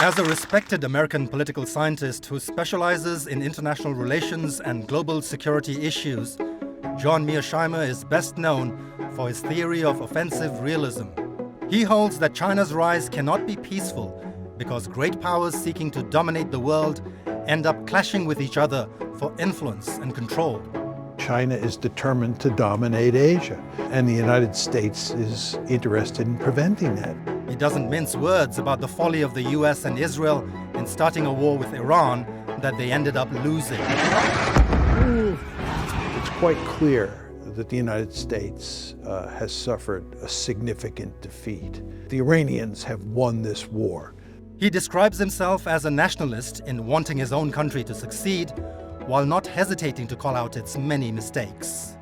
As a respected American political scientist who specializes in international relations and global security issues, John Mearsheimer is best known for his theory of offensive realism. He holds that China's rise cannot be peaceful because great powers seeking to dominate the world end up clashing with each other for influence and control. China is determined to dominate Asia, and the United States is interested in preventing that. He doesn't mince words about the folly of the US and Israel in starting a war with Iran that they ended up losing. It's quite clear that the United States has suffered a significant defeat. The Iranians have won this war. He describes himself as a nationalist in wanting his own country to succeed, while not hesitating to call out its many mistakes.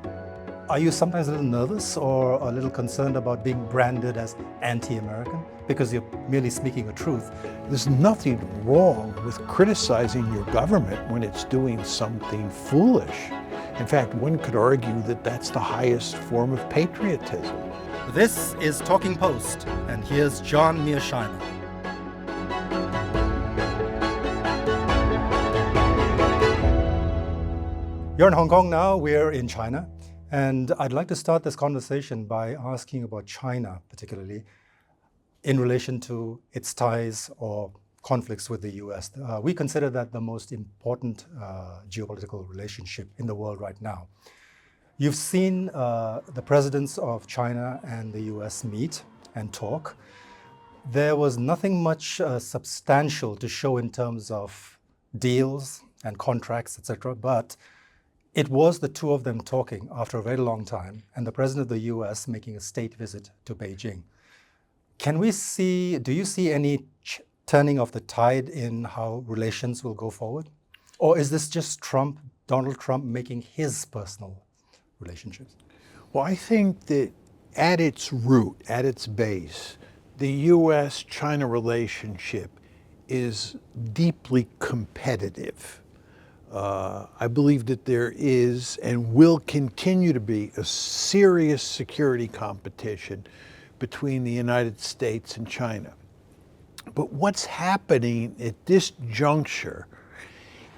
Are you sometimes a little nervous or a little concerned about being branded as anti-American because you're merely speaking the truth? There's nothing wrong with criticizing your government when it's doing something foolish. In fact, one could argue that that's the highest form of patriotism. This is Talking Post, and here's John Mearsheimer. You're in Hong Kong now, we're in China, and I'd like to start this conversation by asking about China, particularly in relation to its ties or conflicts with the US. We consider that the most important geopolitical relationship in the world right now. You've seen the presidents of China and the US meet and talk. There was nothing much substantial to show in terms of deals and contracts, etc., but it was the two of them talking after a very long time, and the president of the US making a state visit to Beijing. Do you see any turning of the tide in how relations will go forward? Or is this just Donald Trump making his personal relationships? Well, I think that at its root, at its base, the US-China relationship is deeply competitive. I believe that there is and will continue to be a serious security competition between the United States and China. But what's happening at this juncture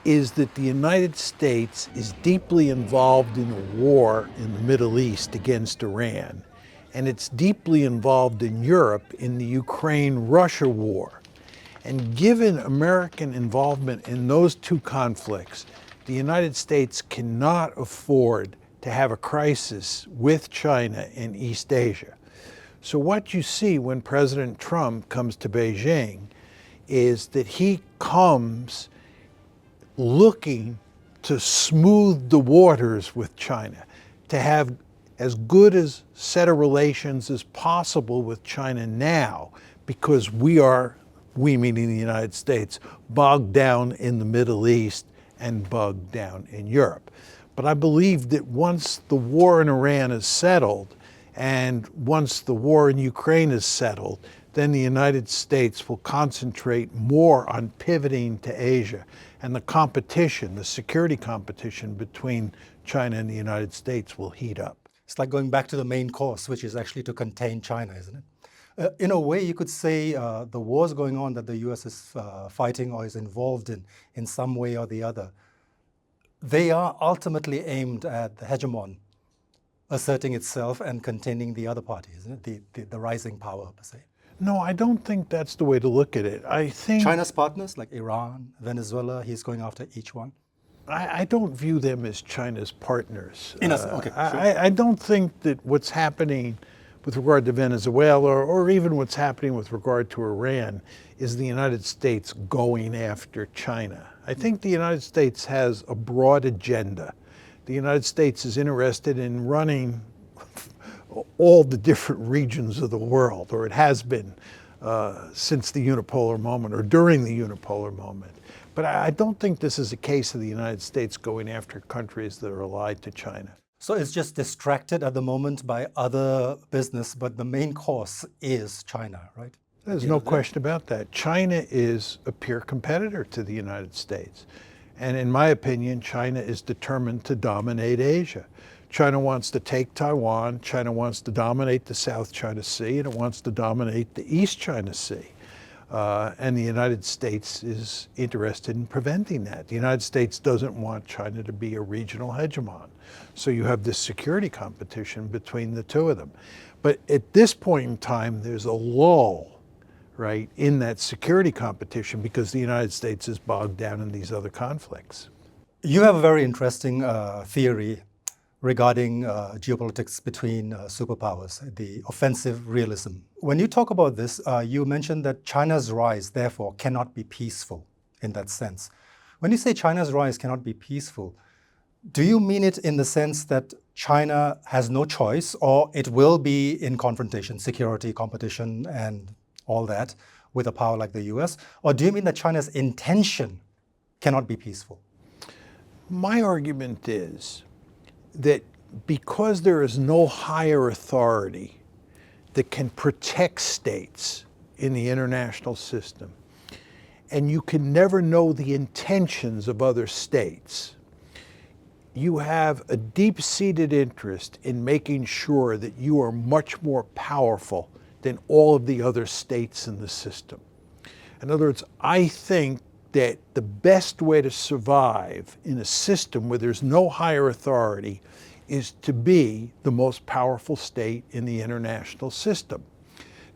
is that the United States is deeply involved in a war in the Middle East against Iran, and it's deeply involved in Europe in the Ukraine-Russia war. And given American involvement in those two conflicts, the United States cannot afford to have a crisis with China in East Asia. So what you see when President Trump comes to Beijing is that he comes looking to smooth the waters with China, to have as good a set of relations as possible with China now, because we meaning the United States, bogged down in the Middle East and bogged down in Europe. But I believe that once the war in Iran is settled, and once the war in Ukraine is settled, then the United States will concentrate more on pivoting to Asia. And the competition, the security competition between China and the United States will heat up. It's like going back to the main course, which is actually to contain China, isn't it? In a way, you could say the wars going on that the US is fighting or is involved in some way or the other, they are ultimately aimed at the hegemon asserting itself and containing the other party, isn't it? The rising power, per se. No, I don't think that's the way to look at it. I think China's partners, like Iran, Venezuela, he's going after each one. I don't view them as China's partners. Okay, sure. I don't think that what's happening with regard to Venezuela, or even what's happening with regard to Iran, is the United States going after China. I think the United States has a broad agenda. The United States is interested in running all the different regions of the world, or it has been since the unipolar moment, or during the unipolar moment. But I don't think this is a case of the United States going after countries that are allied to China. So it's just distracted at the moment by other business, but the main course is China, right? There's no question about that. China is a peer competitor to the United States. And in my opinion, China is determined to dominate Asia. China wants to take Taiwan, China wants to dominate the South China Sea, and it wants to dominate the East China Sea. And the United States is interested in preventing that. The United States doesn't want China to be a regional hegemon. So you have this security competition between the two of them. But at this point in time, there's a lull, right, in that security competition because the United States is bogged down in these other conflicts. You have a very interesting theory regarding geopolitics between superpowers, the offensive realism. When you talk about this, you mentioned that China's rise, therefore, cannot be peaceful in that sense. When you say China's rise cannot be peaceful, do you mean it in the sense that China has no choice, or it will be in confrontation, security, competition, and all that with a power like the US? Or do you mean that China's intention cannot be peaceful? My argument is that because there is no higher authority that can protect states in the international system, and you can never know the intentions of other states, you have a deep-seated interest in making sure that you are much more powerful than all of the other states in the system. In other words, I think that the best way to survive in a system where there's no higher authority is to be the most powerful state in the international system.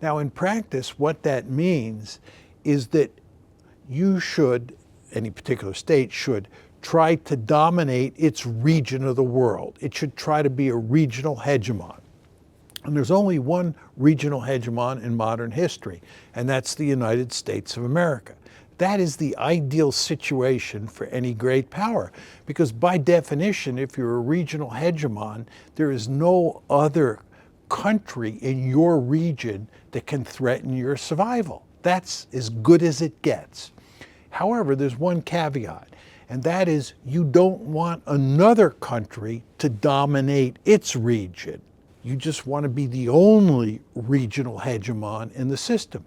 Now, in practice, what that means is that you should, any particular state should, try to dominate its region of the world. It should try to be a regional hegemon. And there's only one regional hegemon in modern history, and that's the United States of America. That is the ideal situation for any great power, because by definition, if you're a regional hegemon, there is no other country in your region that can threaten your survival. That's as good as it gets. However, there's one caveat, and that is you don't want another country to dominate its region. You just want to be the only regional hegemon in the system.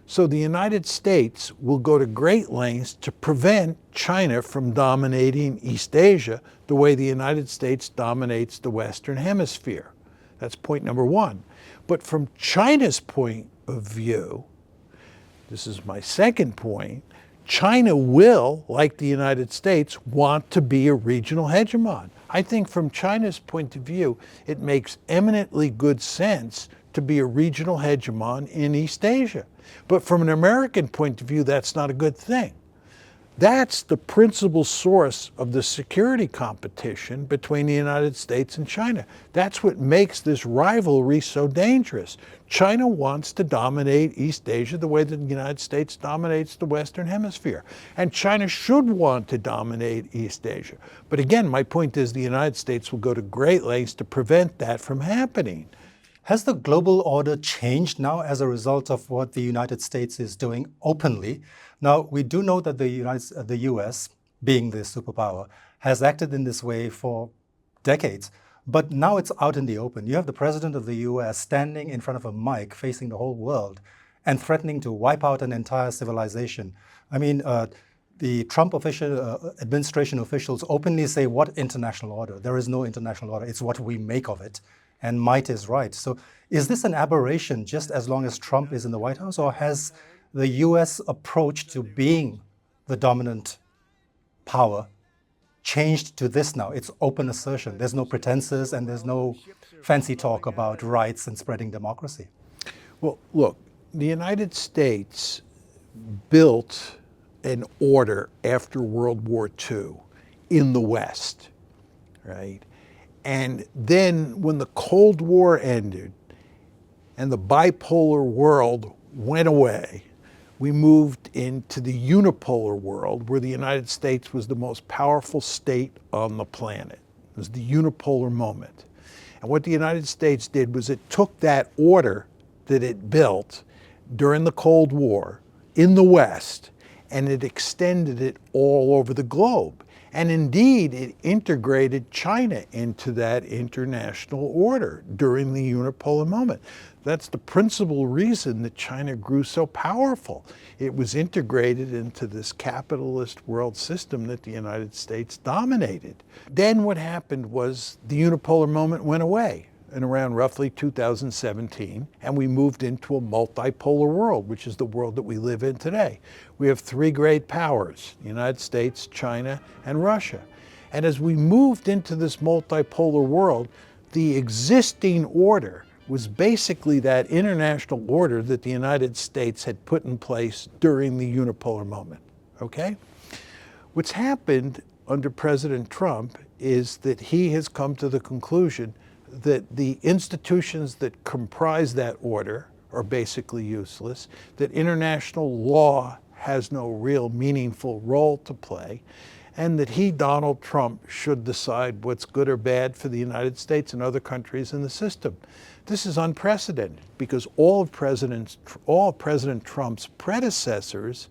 So the United States will go to great lengths to prevent China from dominating East Asia the way the United States dominates the Western Hemisphere. That's point number one. But from China's point of view, this is my second point, China will, like the United States, want to be a regional hegemon. I think from China's point of view, it makes eminently good sense to be a regional hegemon in East Asia. But from an American point of view, that's not a good thing. That's the principal source of the security competition between the United States and China. That's what makes this rivalry so dangerous. China wants to dominate East Asia the way that the United States dominates the Western Hemisphere. And China should want to dominate East Asia. But again, my point is the United States will go to great lengths to prevent that from happening. Has the global order changed now as a result of what the United States is doing openly? Now, we do know that the US, being the superpower, has acted in this way for decades, but now it's out in the open. You have the president of the US standing in front of a mic facing the whole world and threatening to wipe out an entire civilization. I mean, the Trump administration officials openly say, what international order? There is no international order. It's what we make of it. And might is right. So is this an aberration just as long as Trump is in the White House, or has the US approach to being the dominant power changed to this now? It's open assertion. There's no pretenses and there's no fancy talk about rights and spreading democracy. Well, look, the United States built an order after World War II in the West, right? And then when the Cold War ended and the bipolar world went away, we moved into the unipolar world where the United States was the most powerful state on the planet. It was the unipolar moment. And what the United States did was it took that order that it built during the Cold War in the West and it extended it all over the globe. And indeed, it integrated China into that international order during the unipolar moment. That's the principal reason that China grew so powerful. It was integrated into this capitalist world system that the United States dominated. Then what happened was the unipolar moment went away. in around roughly 2017, and we moved into a multipolar world, which is the world that we live in today. We have three great powers, the United States, China, and Russia. And as we moved into this multipolar world, the existing order was basically that international order that the United States had put in place during the unipolar moment, okay? What's happened under President Trump is that he has come to the conclusion that the institutions that comprise that order are basically useless, that international law has no real meaningful role to play, and that he, Donald Trump, should decide what's good or bad for the United States and other countries in the system. This is unprecedented because all of President Trump's predecessors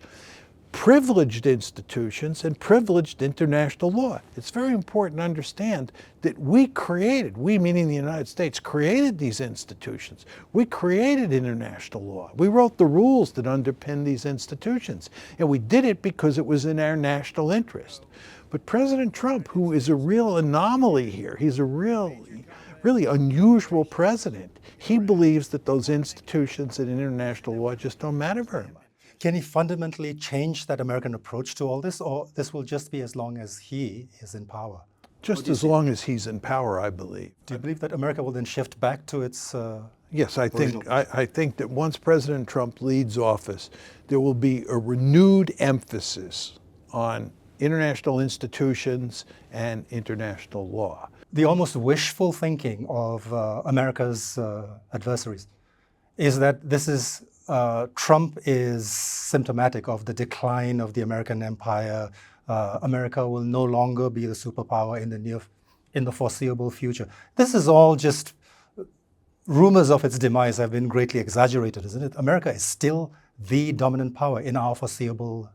privileged institutions and privileged international law. It's very important to understand that we meaning the United States, created these institutions. We created international law. We wrote the rules that underpin these institutions. And we did it because it was in our national interest. But President Trump, who is a real anomaly here, he's a really unusual president. He believes that those institutions and international law just don't matter very much. Can he fundamentally change that American approach to all this, or this will just be as long as he is in power? Just as long as he's in power, I believe. Do you believe that America will then shift back to its Yes, I think that once President Trump leads office, there will be a renewed emphasis on international institutions and international law. The almost wishful thinking of America's adversaries is that this is Trump is symptomatic of the decline of the American empire. America will no longer be the superpower in the foreseeable future. This is all just rumors of its demise have been greatly exaggerated, isn't it? America is still the dominant power in our foreseeable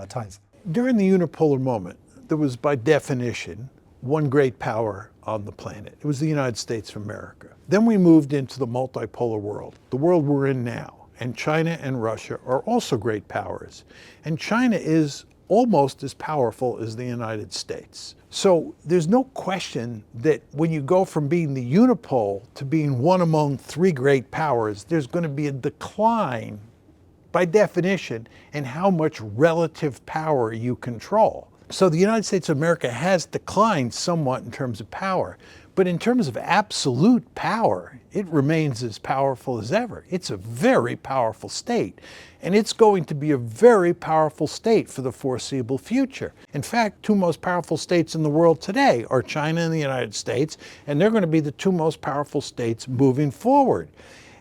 times. During the unipolar moment, there was by definition one great power on the planet. It was the United States of America. Then we moved into the multipolar world, the world we're in now. And China and Russia are also great powers. And China is almost as powerful as the United States. So there's no question that when you go from being the unipole to being one among three great powers, there's going to be a decline, by definition, in how much relative power you control. So the United States of America has declined somewhat in terms of power. But in terms of absolute power, it remains as powerful as ever. It's a very powerful state, and it's going to be a very powerful state for the foreseeable future. In fact, two most powerful states in the world today are China and the United States, and they're going to be the two most powerful states moving forward.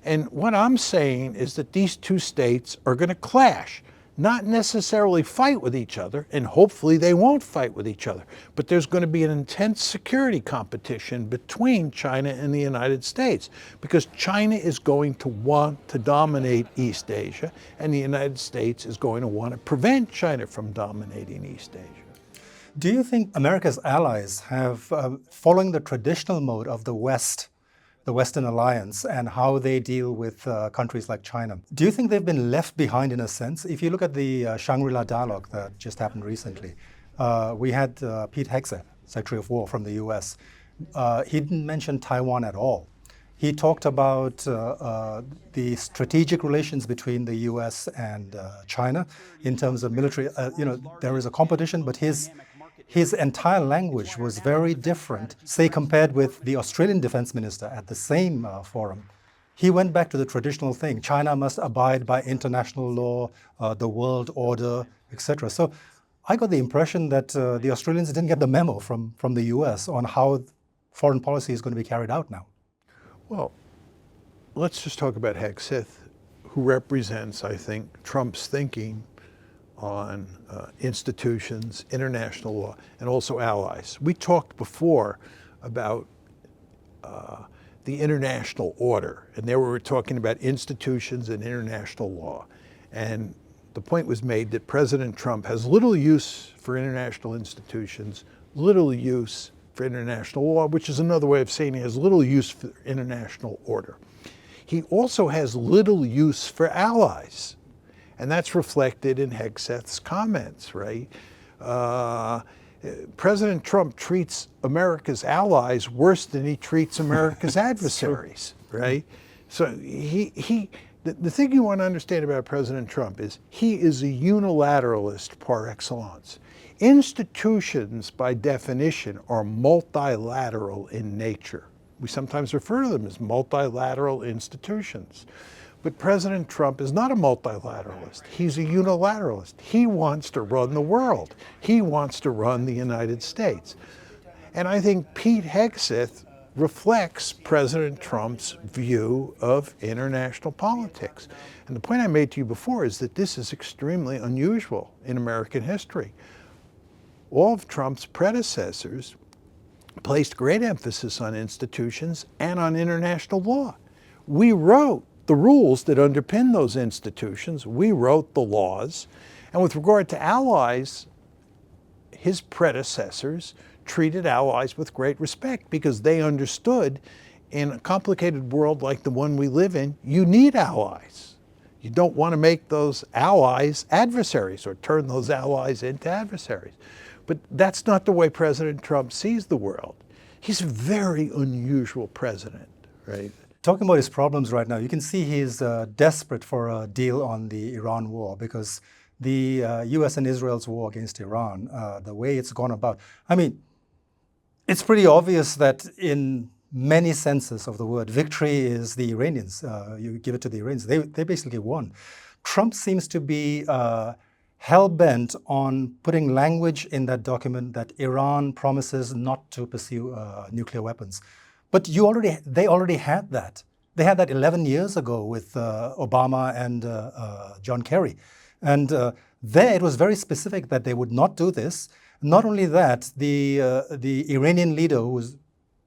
And what I'm saying is that these two states are going to clash. Not necessarily fight with each other, and hopefully they won't fight with each other, but there's going to be an intense security competition between China and the United States, because China is going to want to dominate East Asia, and the United States is going to want to prevent China from dominating East Asia. Do you think America's allies have, following the traditional mode of the West, the Western alliance, and how they deal with countries like China, do you think they've been left behind in a sense? If you look at the Shangri-La dialogue that just happened recently, we had Pete Hegseth, Secretary of War from the US. He didn't mention Taiwan at all. He talked about the strategic relations between the US and China in terms of military. There is a competition, but his entire language was very different, say, compared with the Australian Defence Minister at the same forum. He went back to the traditional thing. China must abide by international law, the world order, etc. So I got the impression that the Australians didn't get the memo from the US on how foreign policy is going to be carried out now. Well, let's just talk about Hegseth, who represents, I think, Trump's thinking on institutions, international law, and also allies. We talked before about the international order, and there we were talking about institutions and international law. And the point was made that President Trump has little use for international institutions, little use for international law, which is another way of saying he has little use for international order. He also has little use for allies. And that's reflected in Hegseth's comments, right? President Trump treats America's allies worse than he treats America's adversaries, right? So the thing you want to understand about President Trump is he is a unilateralist par excellence. Institutions, by definition, are multilateral in nature. We sometimes refer to them as multilateral institutions. But President Trump is not a multilateralist. He's a unilateralist. He wants to run the world. He wants to run the United States. And I think Pete Hegseth reflects President Trump's view of international politics. And the point I made to you before is that this is extremely unusual in American history. All of Trump's predecessors placed great emphasis on institutions and on international law. We wrote the rules that underpin those institutions. We wrote the laws. And with regard to allies, his predecessors treated allies with great respect because they understood in a complicated world like the one we live in, you need allies. You don't want to make those allies adversaries or turn those allies into adversaries. But that's not the way President Trump sees the world. He's a very unusual president, right? Talking about his problems right now, you can see he's desperate for a deal on the Iran war because the US and Israel's war against Iran, the way it's gone about, I mean, it's pretty obvious that in many senses of the word, victory is the Iranians. You give it to the Iranians. They basically won. Trump seems to be hell-bent on putting language in that document that Iran promises not to pursue nuclear weapons. But they already had that. They had that 11 years ago with Obama and John Kerry. And there it was very specific that they would not do this. Not only that, the Iranian leader, who was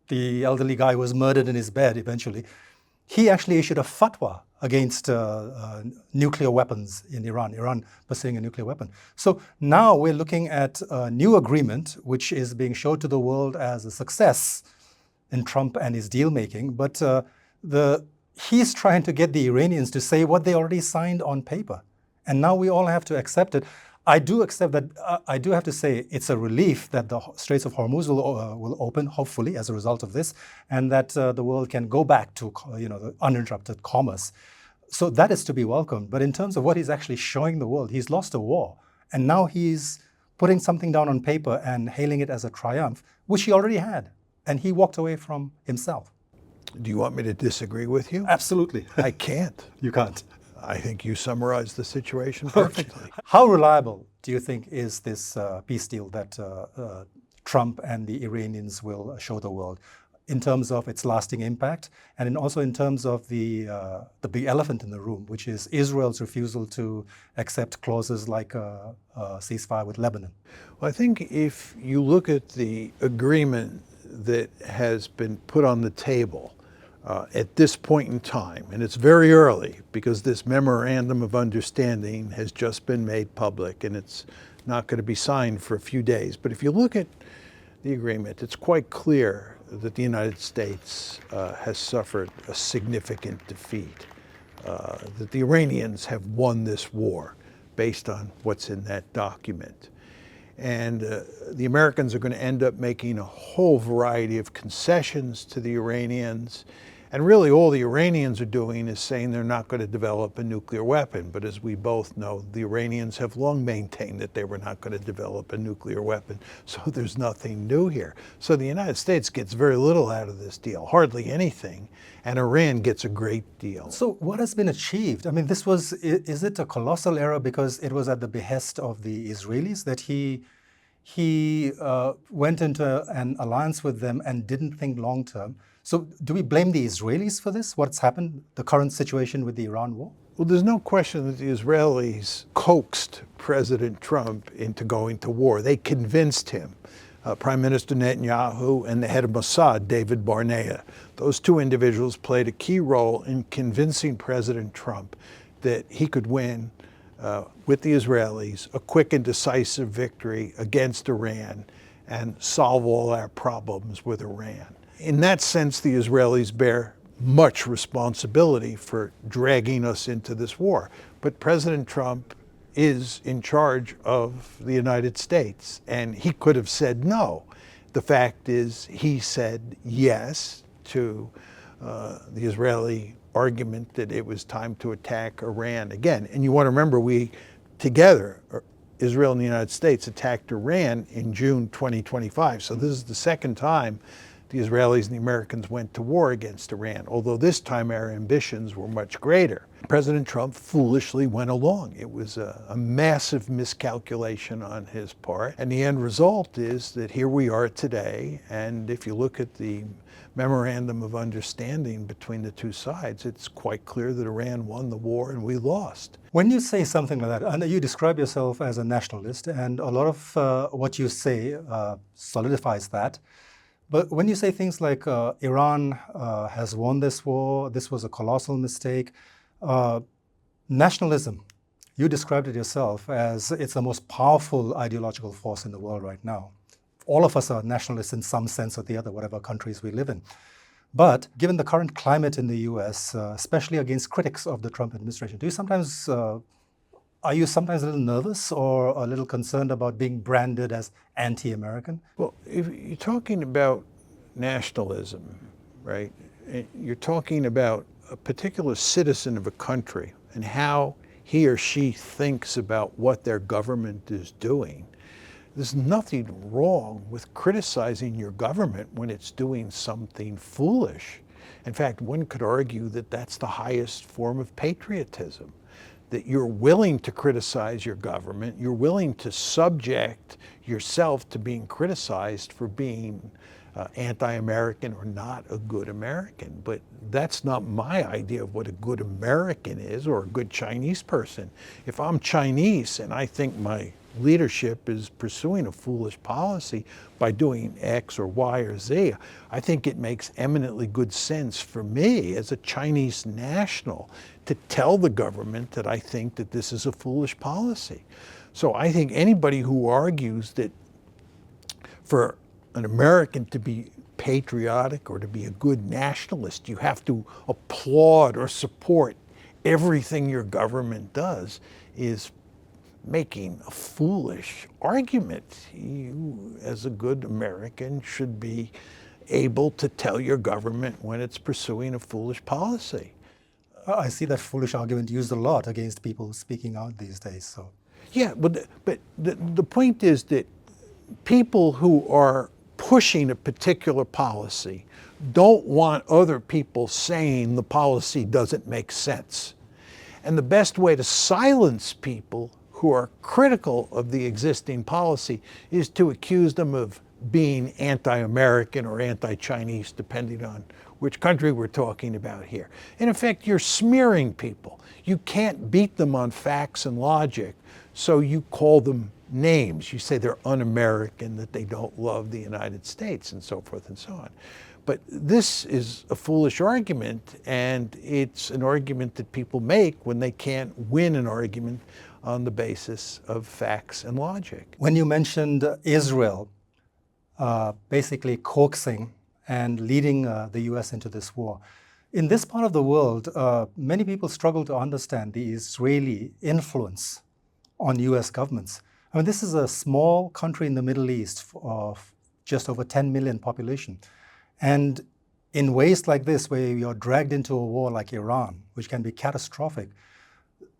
the elderly guy who was murdered in his bed eventually, he actually issued a fatwa against nuclear weapons in Iran pursuing a nuclear weapon. So now we're looking at a new agreement, which is being showed to the world as a success in Trump and his deal making, but he's trying to get the Iranians to say what they already signed on paper. And now we all have to accept it. I do accept that. I do have to say it's a relief that the Straits of Hormuz will open, hopefully, as a result of this, and that the world can go back to the uninterrupted commerce. So that is to be welcomed. But in terms of what he's actually showing the world, he's lost a war, and now he's putting something down on paper and hailing it as a triumph, which he already had, and he walked away from himself. Do you want me to disagree with you? Absolutely. I can't. You can't. I think you summarized the situation perfectly. How reliable do you think is this peace deal that Trump and the Iranians will show the world in terms of its lasting impact and also in terms of the big elephant in the room, which is Israel's refusal to accept clauses like a ceasefire with Lebanon? Well, I think if you look at the agreement that has been put on the table at this point in time, and it's very early because this memorandum of understanding has just been made public and it's not going to be signed for a few days. But if you look at the agreement, it's quite clear that the United States has suffered a significant defeat, that the Iranians have won this war based on what's in that document. And the Americans are going to end up making a whole variety of concessions to the Iranians. And really all the Iranians are doing is saying they're not going to develop a nuclear weapon. But as we both know, the Iranians have long maintained that they were not going to develop a nuclear weapon. So there's nothing new here. So the United States gets very little out of this deal, hardly anything. And Iran gets a great deal. So what has been achieved? I mean, is it a colossal error because it was at the behest of the Israelis that he went into an alliance with them and didn't think long term? So do we blame the Israelis for this, what's happened, the current situation with the Iran war? Well, there's no question that the Israelis coaxed President Trump into going to war. They convinced him. Prime Minister Netanyahu and the head of Mossad, David Barnea. Those two individuals played a key role in convincing President Trump that he could win with the Israelis a quick and decisive victory against Iran and solve all our problems with Iran. In that sense, the Israelis bear much responsibility for dragging us into this war. But President Trump is in charge of the United States, and he could have said no. The fact is, he said yes to the Israeli argument that it was time to attack Iran again. And you want to remember, we together, Israel and the United States, attacked Iran in June 2025. So this is the second time the Israelis and the Americans went to war against Iran, although this time our ambitions were much greater. President Trump foolishly went along. It was a massive miscalculation on his part. And the end result is that here we are today. And if you look at the memorandum of understanding between the two sides, it's quite clear that Iran won the war and we lost. When you say something like that, and you describe yourself as a nationalist, and a lot of what you say solidifies that. But when you say things like Iran has won this war, this was a colossal mistake, nationalism, you described it yourself as it's the most powerful ideological force in the world right now. All of us are nationalists in some sense or the other, whatever countries we live in. But given the current climate in the US, especially against critics of the Trump administration, are you sometimes a little nervous or a little concerned about being branded as anti-American? Well, if you're talking about nationalism, right, you're talking about a particular citizen of a country and how he or she thinks about what their government is doing. There's nothing wrong with criticizing your government when it's doing something foolish. In fact, one could argue that that's the highest form of patriotism, that you're willing to criticize your government, you're willing to subject yourself to being criticized for being anti-American or not a good American. But that's not my idea of what a good American is or a good Chinese person. If I'm Chinese and I think my leadership is pursuing a foolish policy by doing X or Y or Z, I think it makes eminently good sense for me as a Chinese national to tell the government that I think that this is a foolish policy. So I think anybody who argues that for an American to be patriotic or to be a good nationalist, you have to applaud or support everything your government does is making a foolish argument. You, as a good American, should be able to tell your government when it's pursuing a foolish policy. I see that foolish argument used a lot against people speaking out these days. So, yeah, but the point is that people who are pushing a particular policy don't want other people saying the policy doesn't make sense. And the best way to silence people who are critical of the existing policy is to accuse them of being anti-American or anti-Chinese, depending on which country we're talking about here. In effect, you're smearing people. You can't beat them on facts and logic, so you call them names. You say they're un-American, that they don't love the United States, and so forth and so on. But this is a foolish argument, and it's an argument that people make when they can't win an argument on the basis of facts and logic. When you mentioned Israel basically coaxing and leading the US into this war, in this part of the world, many people struggle to understand the Israeli influence on US governments. I mean, this is a small country in the Middle East of just over 10 million population. And in ways like this, where you're dragged into a war like Iran, which can be catastrophic,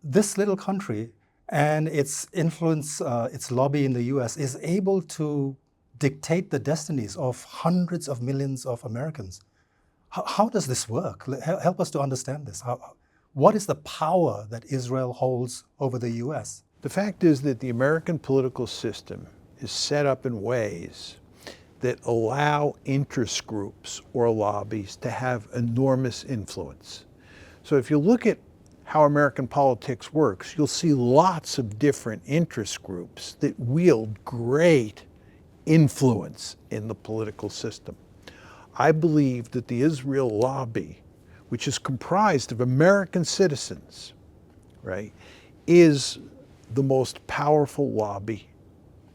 this little country and its influence, its lobby in the US is able to dictate the destinies of hundreds of millions of Americans. How does this work? Help us to understand this. What is the power that Israel holds over the US? The fact is that the American political system is set up in ways that allow interest groups or lobbies to have enormous influence. So if you look at how American politics works, you'll see lots of different interest groups that wield great influence in the political system. I believe that the Israel lobby, which is comprised of American citizens, right, is the most powerful lobby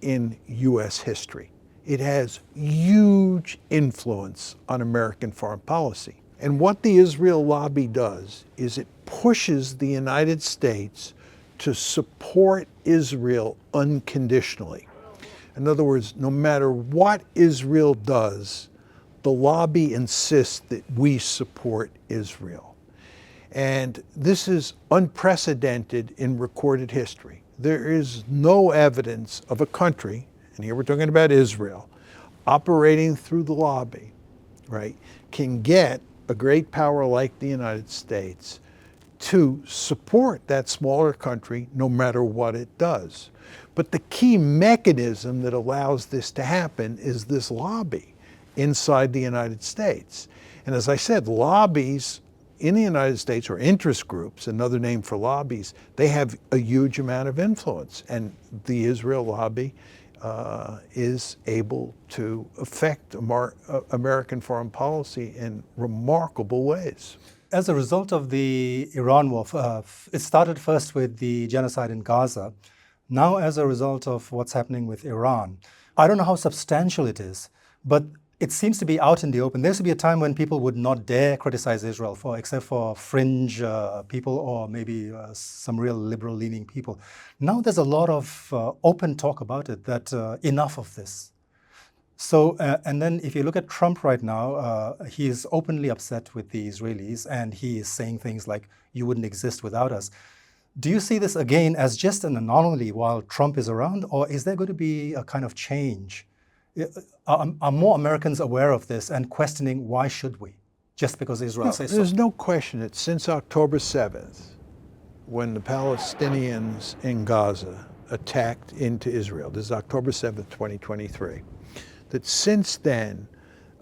in US history. It has huge influence on American foreign policy. And what the Israel lobby does is it pushes the United States to support Israel unconditionally. In other words, no matter what Israel does, the lobby insists that we support Israel. And this is unprecedented in recorded history. There is no evidence of a country, and here we're talking about Israel, operating through the lobby, right, can get a great power like the United States to support that smaller country no matter what it does. But the key mechanism that allows this to happen is this lobby inside the United States. And as I said, lobbies in the United States, or interest groups, another name for lobbies, they have a huge amount of influence. And the Israel lobby is able to affect American foreign policy in remarkable ways. As a result of the Iran war, it started first with the genocide in Gaza. Now, as a result of what's happening with Iran, I don't know how substantial it is, but it seems to be out in the open. There used to be a time when people would not dare criticize Israel, except for fringe people or maybe some real liberal-leaning people. Now there's a lot of open talk about it, that enough of this. So, and then if you look at Trump right now, he is openly upset with the Israelis, and he is saying things like, you wouldn't exist without us. Do you see this again as just an anomaly while Trump is around, or is there going to be a kind of change? Are more Americans aware of this and questioning, why should we, just because Israel says so? There's no question that since October 7th, when the Palestinians in Gaza attacked into Israel, this is October 7th, 2023, that since then,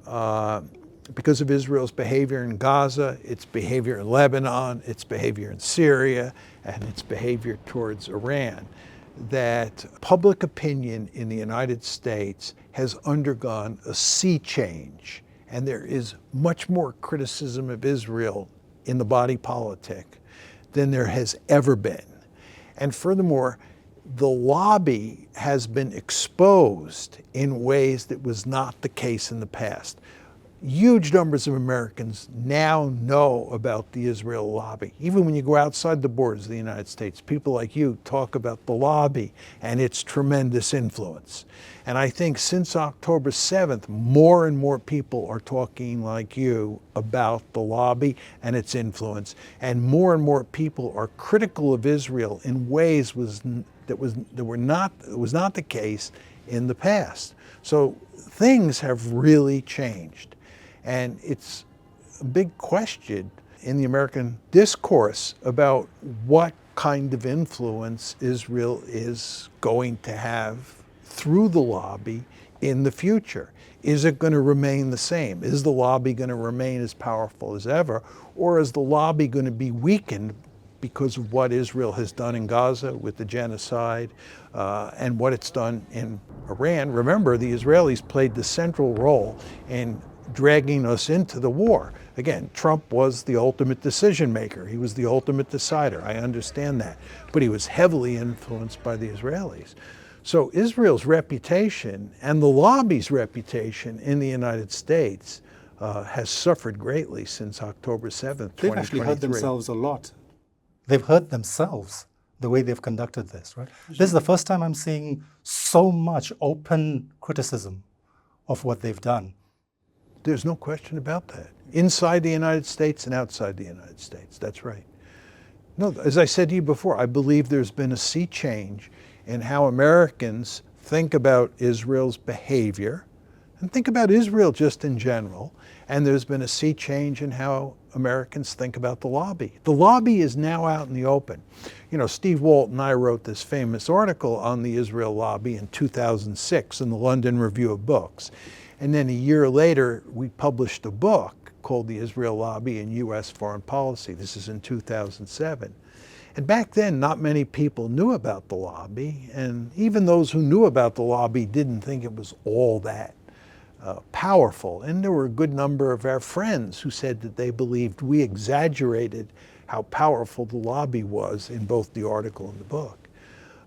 because of Israel's behavior in Gaza, its behavior in Lebanon, its behavior in Syria, and its behavior towards Iran, that public opinion in the United States has undergone a sea change, and there is much more criticism of Israel in the body politic than there has ever been. And furthermore, the lobby has been exposed in ways that was not the case in the past. Huge numbers of Americans now know about the Israel lobby. Even when you go outside the borders of the United States, people like you talk about the lobby and its tremendous influence. And I think since October 7th, more and more people are talking like you about the lobby and its influence. And more people are critical of Israel in ways that was not the case in the past. So things have really changed. And it's a big question in the American discourse about what kind of influence Israel is going to have through the lobby in the future. Is it going to remain the same? Is the lobby going to remain as powerful as ever? Or is the lobby going to be weakened because of what Israel has done in Gaza with the genocide and what it's done in Iran? Remember, the Israelis played the central role in dragging us into the war. Again, Trump was the ultimate decision maker. He was the ultimate decider. I understand that. But he was heavily influenced by the Israelis. So Israel's reputation and the lobby's reputation in the United States has suffered greatly since October 7th, 2023. They've actually hurt themselves a lot. They've hurt themselves the way they've conducted this, right? This is the first time I'm seeing so much open criticism of what they've done. There's no question about that. Inside the United States and outside the United States, that's right. No, as I said to you before, I believe there's been a sea change in how Americans think about Israel's behavior and think about Israel just in general. And there's been a sea change in how Americans think about the lobby. The lobby is now out in the open. You know, Steve Walt and I wrote this famous article on the Israel lobby in 2006 in the London Review of Books. And then a year later, we published a book called The Israel Lobby in U.S. Foreign Policy. This is in 2007. And back then, not many people knew about the lobby. And even those who knew about the lobby didn't think it was all that powerful. And there were a good number of our friends who said that they believed we exaggerated how powerful the lobby was in both the article and the book.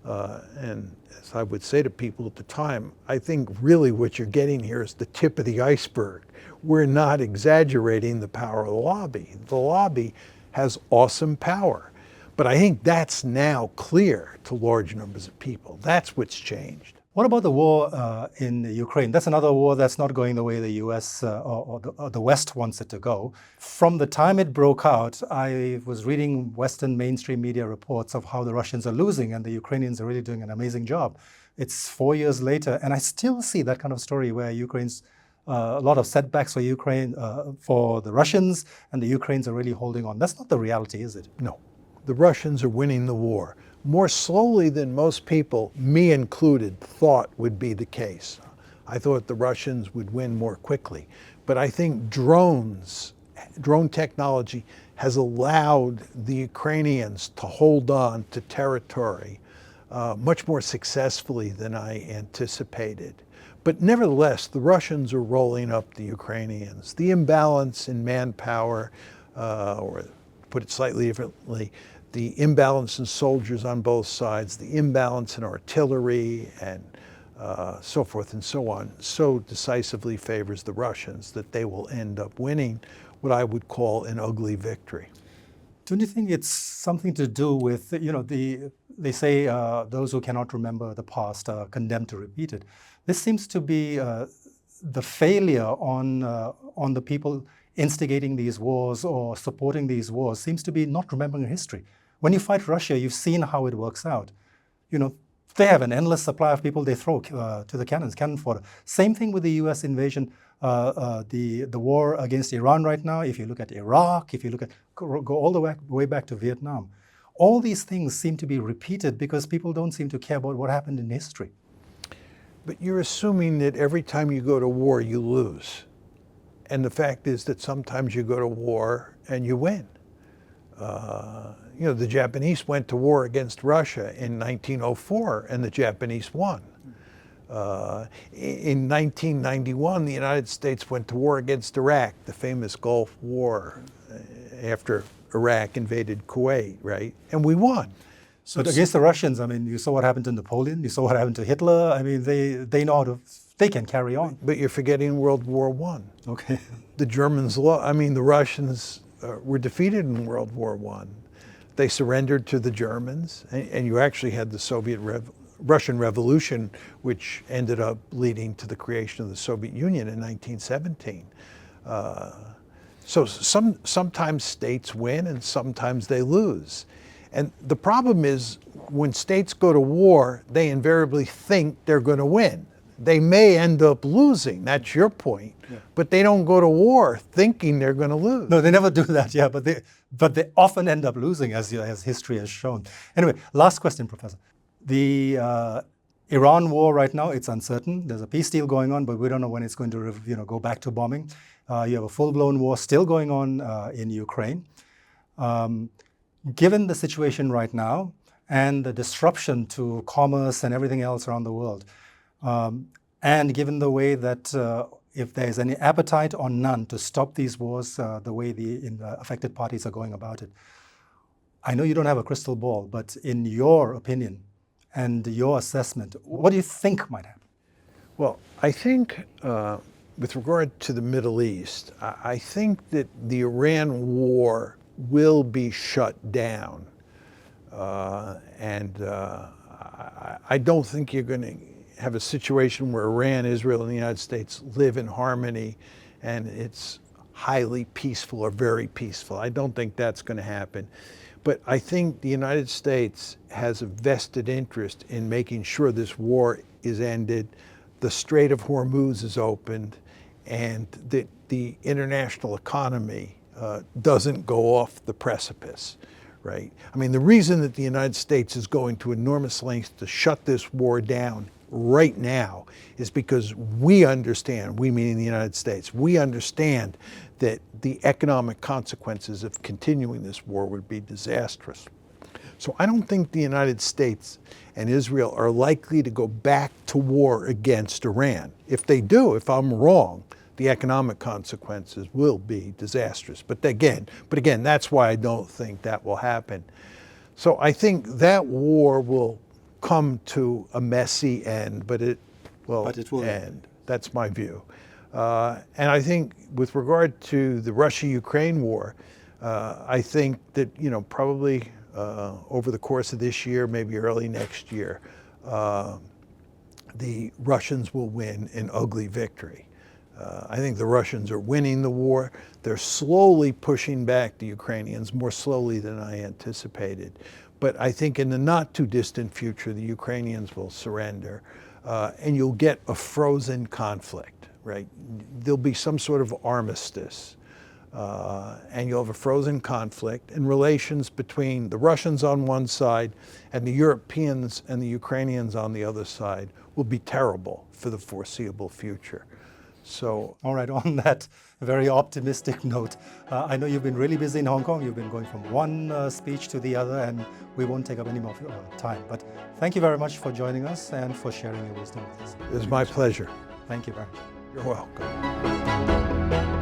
And as I would say to people at the time, I think really what you're getting here is the tip of the iceberg. We're not exaggerating the power of the lobby. The lobby has awesome power. But I think that's now clear to large numbers of people. That's what's changed. What about the war in Ukraine? That's another war that's not going the way the US or the West wants it to go. From the time it broke out, I was reading Western mainstream media reports of how the Russians are losing and the Ukrainians are really doing an amazing job. It's 4 years later, and I still see that kind of story where Ukraine's a lot of setbacks for Ukraine, for the Russians, and the Ukrainians are really holding on. That's not the reality, is it? No. The Russians are winning the war more slowly than most people, me included, thought would be the case. I thought the Russians would win more quickly. But I think drone technology has allowed the Ukrainians to hold on to territory much more successfully than I anticipated. But nevertheless, the Russians are rolling up the Ukrainians. The imbalance in manpower, or to put it slightly differently, the imbalance in soldiers on both sides, the imbalance in artillery, and so forth and so on, so decisively favors the Russians that they will end up winning what I would call an ugly victory. Don't you think it's something to do with, they say those who cannot remember the past are condemned to repeat it. This seems to be the failure on the people instigating these wars or supporting these wars seems to be not remembering history. When you fight Russia, you've seen how it works out. They have an endless supply of people they throw to the cannon fodder. Same thing with the US invasion, the war against Iran right now. If you look at Iraq, if you look at, go all the way back to Vietnam. All these things seem to be repeated because people don't seem to care about what happened in history. But you're assuming that every time you go to war, you lose. And the fact is that sometimes you go to war and you win. The Japanese went to war against Russia in 1904, and the Japanese won. In 1991, the United States went to war against Iraq, the famous Gulf War, after Iraq invaded Kuwait, right? And we won. But against the Russians, you saw what happened to Napoleon, you saw what happened to Hitler. They know how to, they can carry on. But you're forgetting World War I. Okay. The Germans, the Russians were defeated in World War I. They surrendered to the Germans, and you actually had the Russian Revolution, which ended up leading to the creation of the Soviet Union in 1917. So sometimes states win and sometimes they lose. And the problem is when states go to war, they invariably think they're going to win. They may end up losing, that's your point, but they don't go to war thinking they're going to lose. No, they never do that, but they often end up losing, as history has shown. Anyway, last question, Professor. The Iran war right now, it's uncertain. There's a peace deal going on, but we don't know when it's going to go back to bombing. You have a full-blown war still going on in Ukraine. Given the situation right now and the disruption to commerce and everything else around the world, and given the way that if there's any appetite or none to stop these wars, the way the affected parties are going about it, I know you don't have a crystal ball, but in your opinion and your assessment, what do you think might happen? Well, I think with regard to the Middle East, I think that the Iran war will be shut down. And I don't think you're going to have a situation where Iran, Israel, and the United States live in harmony and it's highly peaceful or very peaceful. I don't think that's going to happen. But I think the United States has a vested interest in making sure this war is ended, the Strait of Hormuz is opened, and that the international economy doesn't go off the precipice, right? The reason that the United States is going to enormous lengths to shut this war down right now is because we understand, we meaning the United States, we understand that the economic consequences of continuing this war would be disastrous. So I don't think the United States and Israel are likely to go back to war against Iran. If they do, if I'm wrong, the economic consequences will be disastrous. But again, that's why I don't think that will happen. So I think that war will come to a messy end, but it will end. That's my view. And I think with regard to the Russia-Ukraine war, I think that probably over the course of this year, maybe early next year, the Russians will win an ugly victory. I think the Russians are winning the war. They're slowly pushing back the Ukrainians, more slowly than I anticipated. But I think in the not too distant future, the Ukrainians will surrender, and you'll get a frozen conflict, right? There'll be some sort of armistice, and you'll have a frozen conflict, and relations between the Russians on one side and the Europeans and the Ukrainians on the other side will be terrible for the foreseeable future. So, all right, on that very optimistic note, I know you've been really busy in Hong Kong. You've been going from one speech to the other, and we won't take up any more of your time. But thank you very much for joining us and for sharing your wisdom with us. it was my pleasure. Thank you very much. You're welcome.